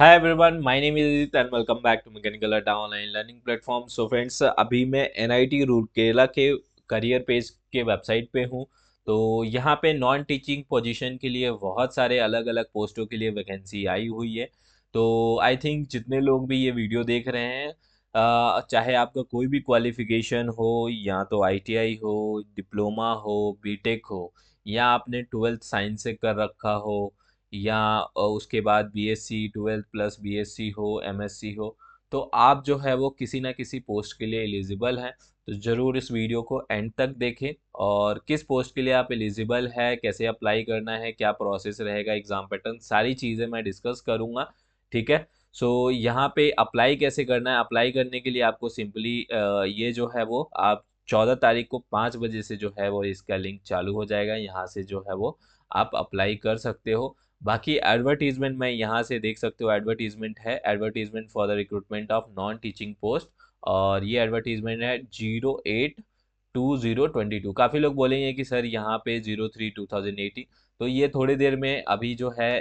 Hi everyone, my name is Ajit and welcome back to mechanical Adda online learning platform. So friends, अभी मैं NIT Rourkela के career page के website पे हूँ। तो यहाँ पे नॉन टीचिंग पोजीशन के लिए बहुत सारे अलग अलग पोस्टों के लिए वैकेंसी आई हुई है। तो आई थिंक जितने लोग भी ये वीडियो देख रहे हैं, चाहे आपका कोई भी क्वालिफिकेशन हो, या तो आईटीआई हो, डिप्लोमा हो, बीटेक हो, या आपने ट्वेल्थ साइंस से कर रखा हो, या उसके बाद बीएससी ट्वेल्थ प्लस बीएससी हो, एमएससी हो, तो आप जो है वो किसी ना किसी पोस्ट के लिए एलिजिबल हैं। तो ज़रूर इस वीडियो को एंड तक देखें, और किस पोस्ट के लिए आप एलिजिबल है, कैसे अप्लाई करना है, क्या प्रोसेस रहेगा, एग्ज़ाम पैटर्न, सारी चीज़ें मैं डिस्कस करूँगा। ठीक है। सो यहाँ पे अप्लाई कैसे करना है। अप्लाई करने के लिए आपको सिंपली ये जो है वो आप 14 तारीख को 5 बजे से जो है वो इसका लिंक चालू हो जाएगा, यहाँ से जो है वो आप अप्लाई कर सकते हो। बाकी एडवर्टीजमेंट में यहाँ से देख सकते हो, एडवर्टीजमेंट है, advertisement for the recruitment of non teaching post. और ये एडवर्टीजमेंट है 08/20/22। काफ़ी लोग बोलेंगे कि सर यहाँ पे 03/2018, तो ये थोड़ी देर में अभी जो है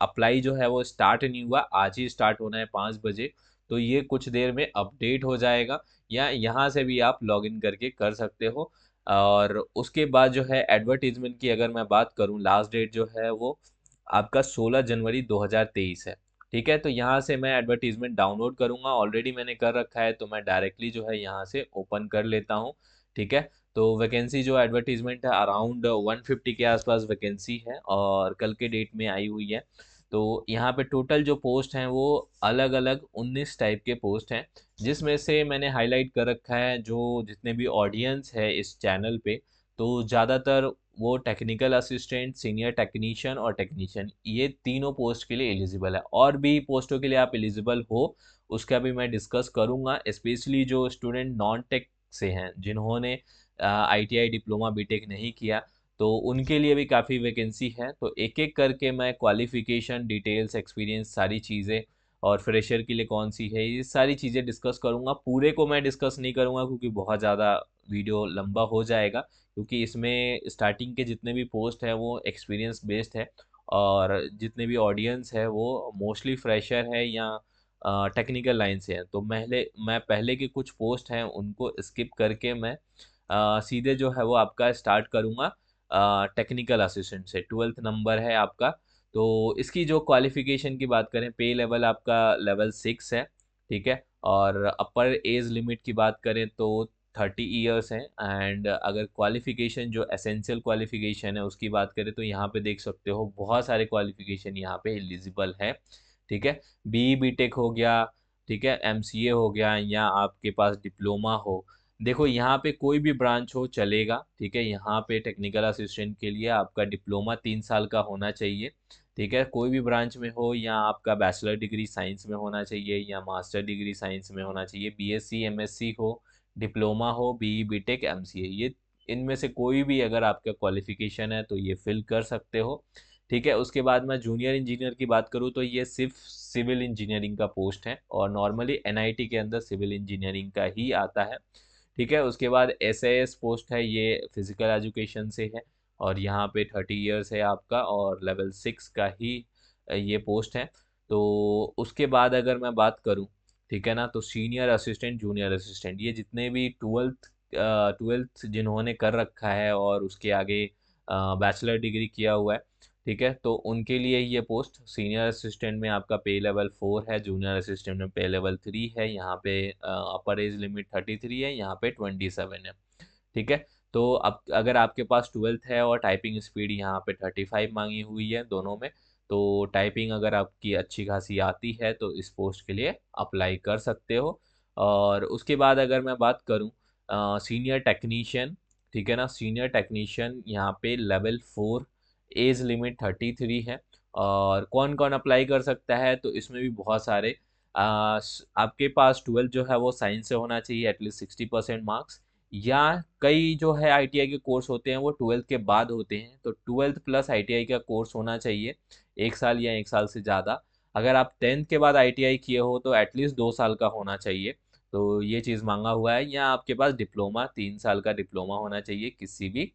अप्लाई जो है वो स्टार्ट नहीं हुआ, आज ही स्टार्ट होना है 5 बजे। तो ये कुछ देर में अपडेट हो जाएगा, या यहाँ से भी आप लॉगिन करके कर सकते हो। और उसके बाद जो है एडवर्टीजमेंट की अगर मैं बात करूँ, लास्ट डेट जो है वो आपका 16 जनवरी 2023 है। ठीक है। तो यहाँ से मैं एडवर्टीजमेंट डाउनलोड करूँगा, ऑलरेडी मैंने कर रखा है, तो मैं डायरेक्टली जो है यहाँ से ओपन कर लेता हूँ। ठीक है। तो वैकेंसी जो एडवर्टीजमेंट है अराउंड 150 के आसपास वैकेंसी है, और कल के डेट में आई हुई है। तो यहाँ पे टोटल जो पोस्ट हैं वो अलग अलग 19 टाइप के पोस्ट हैं, जिसमें से मैंने हाईलाइट कर रखा है जो जितने भी ऑडियंस है इस चैनल पे। तो ज़्यादातर वो टेक्निकल असिस्टेंट, सीनियर टेक्नीशियन और टेक्नीशियन, ये तीनों पोस्ट के लिए एलिजिबल है। और भी पोस्टों के लिए आप एलिजिबल हो, उसका भी मैं डिस्कस करूँगा। स्पेशली जो स्टूडेंट नॉन टेक से हैं, जिन्होंने आईटीआई डिप्लोमा बीटेक नहीं किया, तो उनके लिए भी काफ़ी वैकेंसी है। तो एक एक करके मैं क्वालिफ़िकेशन डिटेल्स, एक्सपीरियंस, सारी चीज़ें, और फ्रेशर के लिए कौन सी है, ये सारी चीज़ें डिस्कस करूँगा। पूरे को मैं डिस्कस नहीं करूँगा क्योंकि बहुत ज़्यादा वीडियो लंबा हो जाएगा, क्योंकि इसमें स्टार्टिंग के जितने भी पोस्ट हैं वो एक्सपीरियंस बेस्ड है, और जितने भी ऑडियंस है वो मोस्टली फ्रेशर है या टेक्निकल लाइन से है। तो मैं पहले के कुछ पोस्ट हैं उनको स्किप करके मैं सीधे जो है वो आपका स्टार्ट करूँगा टेक्निकल असिस्टेंट से। ट्वेल्थ नंबर है आपका। तो इसकी जो क्वालिफिकेशन की बात करें, पे लेवल आपका लेवल 6 है। ठीक है। और अपर एज लिमिट की बात करें तो 30 ईयर्स हैं। एंड अगर क्वालिफिकेशन जो एसेंशियल क्वालिफिकेशन है उसकी बात करें, तो यहाँ पे देख सकते हो बहुत सारे क्वालिफिकेशन यहाँ पे एलिजिबल है। ठीक है। बी टेक हो गया, ठीक है, एमसीए हो गया, या आपके पास डिप्लोमा हो। देखो यहाँ पे कोई भी ब्रांच हो चलेगा। ठीक है। यहाँ पे टेक्निकल असिस्टेंट के लिए आपका डिप्लोमा 3 साल का होना चाहिए। ठीक है। कोई भी ब्रांच में हो, या आपका बैचलर डिग्री साइंस में होना चाहिए, या मास्टर डिग्री साइंस में होना चाहिए, बीएससी एमएससी हो, डिप्लोमा हो, बीई बीटेक एमसीए, ये इनमें से कोई भी अगर आपका क्वालिफिकेशन है तो ये फिल कर सकते हो। ठीक है। उसके बाद मैं जूनियर इंजीनियर की बात करूँ, तो ये सिर्फ सिविल इंजीनियरिंग का पोस्ट है, और नॉर्मली एनआईटी के अंदर सिविल इंजीनियरिंग का ही आता है। ठीक है। उसके बाद एसएएस पोस्ट है, ये फिजिकल एजुकेशन से है, और यहाँ पे 30 ईयर्स है आपका, और लेवल 6 का ही ये पोस्ट है। तो उसके बाद अगर मैं बात करूँ, ठीक है ना, तो सीनियर असिस्टेंट, जूनियर असिस्टेंट, ये जितने भी ट्वेल्थ जिन्होंने कर रखा है और उसके आगे बैचलर डिग्री किया हुआ है, ठीक है, तो उनके लिए ये पोस्ट। सीनियर असिस्टेंट में आपका पे लेवल 4 है, जूनियर असिस्टेंट में पे लेवल 3 है, यहाँ पे अपर एज लिमिट 33 है, यहाँ पे 27 है। ठीक है। तो अब अगर आपके पास ट्वेल्थ है और टाइपिंग स्पीड यहाँ पे 35 मांगी हुई है दोनों में, तो टाइपिंग अगर आपकी अच्छी खासी आती है तो इस पोस्ट के लिए अप्लाई कर सकते हो। और उसके बाद अगर मैं बात करूँ सीनियर टेक्नीशियन, ठीक है ना, सीनियर टेक्नीशियन यहाँ पे लेवल 4, एज लिमिट 33 है। और कौन कौन अप्लाई कर सकता है, तो इसमें भी बहुत सारे आपके पास ट्वेल्थ जो है वो साइंस से होना चाहिए, एटलीस्ट 60% मार्क्स। या कई जो है आईटीआई के कोर्स होते हैं वो ट्वेल्थ के बाद होते हैं, तो ट्वेल्थ प्लस आईटीआई का कोर्स होना चाहिए, 1 साल या 1 साल से ज़्यादा। अगर आप 10th के बाद आईटीआई किए हो तो एटलीस्ट 2 साल का होना चाहिए। तो ये चीज़ मांगा हुआ है। या आपके पास डिप्लोमा, 3 साल का डिप्लोमा होना चाहिए किसी भी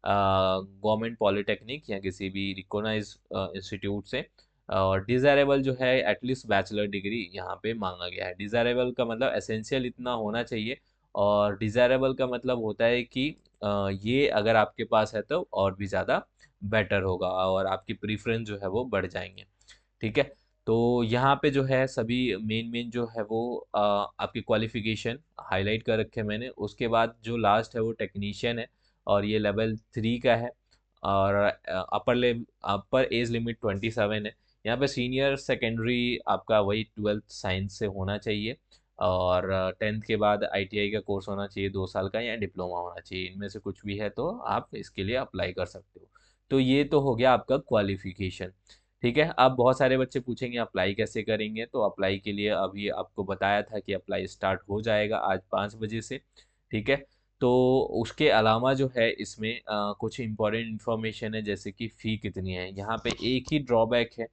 गवर्नमेंट पॉलिटेक्निक या किसी भी रिकॉग्नाइज इंस्टीट्यूट से। और डिज़ायरेबल जो है एटलीस्ट बैचलर डिग्री यहाँ पे मांगा गया है। डिज़ायरेबल का मतलब एसेंशियल इतना होना चाहिए, और डिज़ायरेबल का मतलब होता है कि ये अगर आपके पास है तो और भी ज़्यादा बेटर होगा और आपकी प्रीफरेंस जो है वो बढ़ जाएंगे। ठीक है। तो यहाँ पे जो है सभी मेन मेन जो है वो आपकी क्वालिफिकेशन हाईलाइट कर रखे हैं मैंने। उसके बाद जो लास्ट है वो टेक्नीशियन है, और ये लेवल 3 का है, और अपर एज लिमिट 27 है। यहाँ पे सीनियर सेकेंडरी आपका वही 12th साइंस से होना चाहिए, और 10th के बाद आईटीआई का कोर्स होना चाहिए 2 साल का, या डिप्लोमा होना चाहिए। इनमें से कुछ भी है तो आप इसके लिए अप्लाई कर सकते हो। तो ये तो हो गया आपका क्वालिफिकेशन। ठीक है। अब बहुत सारे बच्चे पूछेंगे अप्लाई कैसे करेंगे, तो अप्लाई के लिए अभी आपको बताया था कि अप्लाई स्टार्ट हो जाएगा आज 5 बजे से। ठीक है। तो उसके अलावा जो है इसमें कुछ इम्पोर्टेंट इन्फॉर्मेशन है, जैसे कि फ़ी कितनी है। यहाँ पे एक ही ड्रॉबैक है,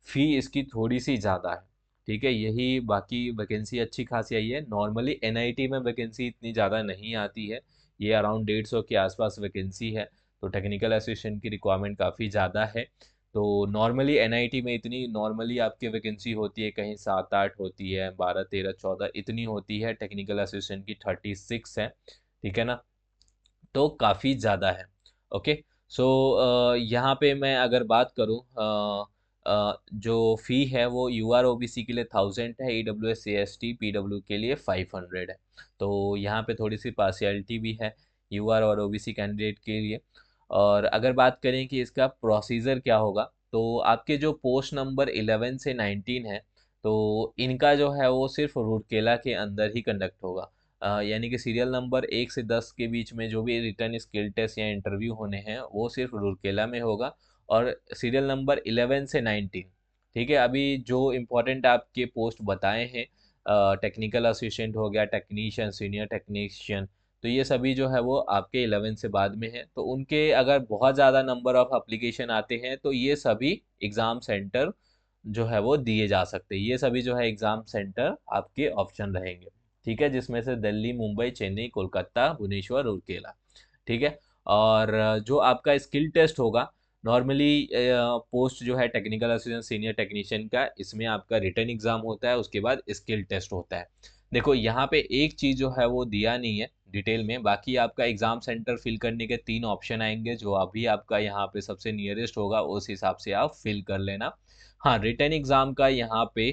फ़ी इसकी थोड़ी सी ज़्यादा है। ठीक है। यही, बाकी वैकेंसी अच्छी खासी आई है। नॉर्मली एनआईटी में वैकेंसी इतनी ज़्यादा नहीं आती है, ये अराउंड 150 के आसपास वैकेंसी है। तो टेक्निकल असिस्टेंट की रिक्वायरमेंट काफ़ी ज़्यादा है। तो नॉर्मली एनआईटी में इतनी नॉर्मली आपकी वैकेंसी होती है, कहीं 7-8 होती है, 12-13-14 इतनी होती है। टेक्निकल असिस्टेंट की 36 है। ठीक है ना। तो काफ़ी ज़्यादा है। ओके। सो यहाँ पे मैं अगर बात करूँ, जो फ़ी है वो यूआर ओबीसी के लिए 1000 है, ईडब्ल्यूएस सीएसटी पीडब्ल्यू के लिए 500 है। तो यहाँ पे थोड़ी सी पार्शियलिटी भी है यूआर और ओबीसी कैंडिडेट के लिए। और अगर बात करें कि इसका प्रोसीजर क्या होगा, तो आपके जो पोस्ट नंबर 11 से 19 है, तो इनका जो है वो सिर्फ रूरकेला के अंदर ही कंडक्ट होगा। यानी कि सीरियल नंबर 1 से 10 के बीच में जो भी रिटर्न स्किल टेस्ट या इंटरव्यू होने हैं वो सिर्फ रूरकेला में होगा, और सीरियल नंबर 11 से 19। ठीक है। अभी जो इम्पोर्टेंट आपके पोस्ट बताए हैं, टेक्निकल असिस्टेंट हो गया, टेक्नीशियन, सीनियर टेक्नीशियन, तो ये सभी जो है वो आपके 11 से बाद में है। तो उनके अगर बहुत ज़्यादा नंबर ऑफ एप्लीकेशन आते हैं तो ये सभी एग्ज़ाम सेंटर जो है वो दिए जा सकते हैं। ये सभी जो है एग्ज़ाम सेंटर आपके ऑप्शन रहेंगे। ठीक है। जिसमें से दिल्ली, मुंबई, चेन्नई, कोलकाता, भुवनेश्वर, रूरकेला। ठीक है। और जो आपका स्किल टेस्ट होगा, नॉर्मली पोस्ट जो है टेक्निकल असिस्टेंट सीनियर टेक्नीशियन का, इसमें आपका रिटन एग्ज़ाम होता है, उसके बाद स्किल टेस्ट होता है। देखो यहाँ पे एक चीज़ जो है वो दिया नहीं है डिटेल में, बाकी आपका एग्ज़ाम सेंटर फिल करने के 3 ऑप्शन आएंगे, जो अभी आपका यहाँ पे सबसे नियरेस्ट होगा उस हिसाब से आप फिल कर लेना। हाँ, रिटन एग्ज़ाम का यहाँ पे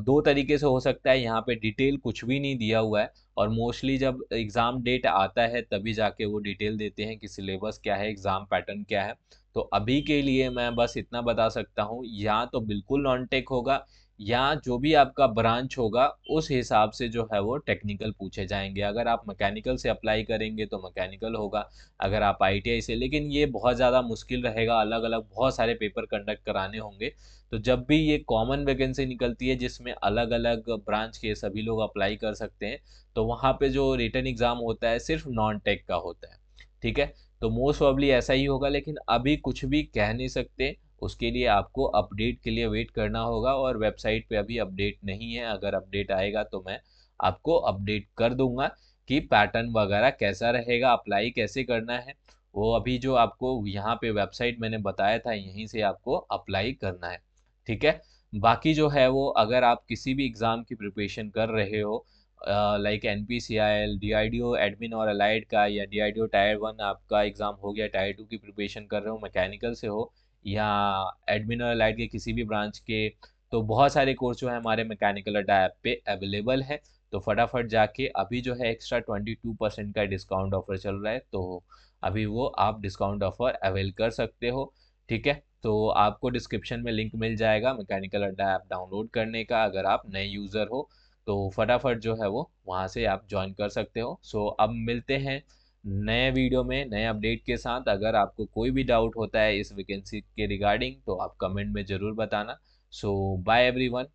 2 तरीके से हो सकता है। यहाँ पे डिटेल कुछ भी नहीं दिया हुआ है, और मोस्टली जब एग्ज़ाम डेट आता है तभी जाके वो डिटेल देते हैं कि सिलेबस क्या है, एग्ज़ाम पैटर्न क्या है। तो अभी के लिए मैं बस इतना बता सकता हूँ, या तो बिल्कुल नॉन टेक होगा, या जो भी आपका ब्रांच होगा उस हिसाब से जो है वो टेक्निकल पूछे जाएंगे। अगर आप मैकेनिकल से अप्लाई करेंगे तो मैकेनिकल होगा, अगर आप आईटीआई से, लेकिन ये बहुत ज़्यादा मुश्किल रहेगा, अलग अलग बहुत सारे पेपर कंडक्ट कराने होंगे। तो जब भी ये कॉमन वैकेंसी निकलती है जिसमें अलग अलग ब्रांच के सभी लोग अप्लाई कर सकते हैं, तो वहाँ पे जो रिटन एग्ज़ाम होता है सिर्फ नॉन टेक का होता है। ठीक है। तो मोस्ट प्रॉब्ली ऐसा ही होगा, लेकिन अभी कुछ भी कह नहीं सकते। उसके लिए आपको अपडेट के लिए वेट करना होगा, और वेबसाइट पे अभी अपडेट नहीं है। अगर अपडेट आएगा तो मैं आपको अपडेट कर दूंगा कि पैटर्न वगैरह कैसा रहेगा, अप्लाई कैसे करना है। वो अभी जो आपको यहाँ पे वेबसाइट मैंने बताया था, यहीं से आपको अप्लाई करना है। ठीक है। बाकी जो है वो, अगर आप किसी भी एग्ज़ाम की प्रिपरेशन कर रहे हो, लाइक एनपीसीआईएल, डीआईडीओ एडमिन और अलाइड का, या डीआईडीओ टायर 1 आपका एग्ज़ाम हो गया, टायर 2 की प्रिपरेशन कर रहे हो, मैकेनिकल से हो, या एडमिन और अलाइड के किसी भी ब्रांच के, तो बहुत सारे कोर्स जो है हमारे मैकेनिकल अड्डा ऐप पे अवेलेबल है। तो फटाफट जाके अभी जो है एक्स्ट्रा 22% का डिस्काउंट ऑफर चल रहा है, तो अभी वो आप डिस्काउंट ऑफर अवेल कर सकते हो। ठीक है। तो आपको डिस्क्रिप्शन में लिंक मिल जाएगा मैकेनिकल अड्डा ऐप डाउनलोड करने का, अगर आप नए यूज़र हो तो फटाफट जो है वो वहाँ से आप ज्वाइन कर सकते हो। सो अब मिलते हैं नए वीडियो में नए अपडेट के साथ। अगर आपको कोई भी डाउट होता है इस वैकेंसी के रिगार्डिंग तो आप कमेंट में ज़रूर बताना। सो बाय एवरीवन।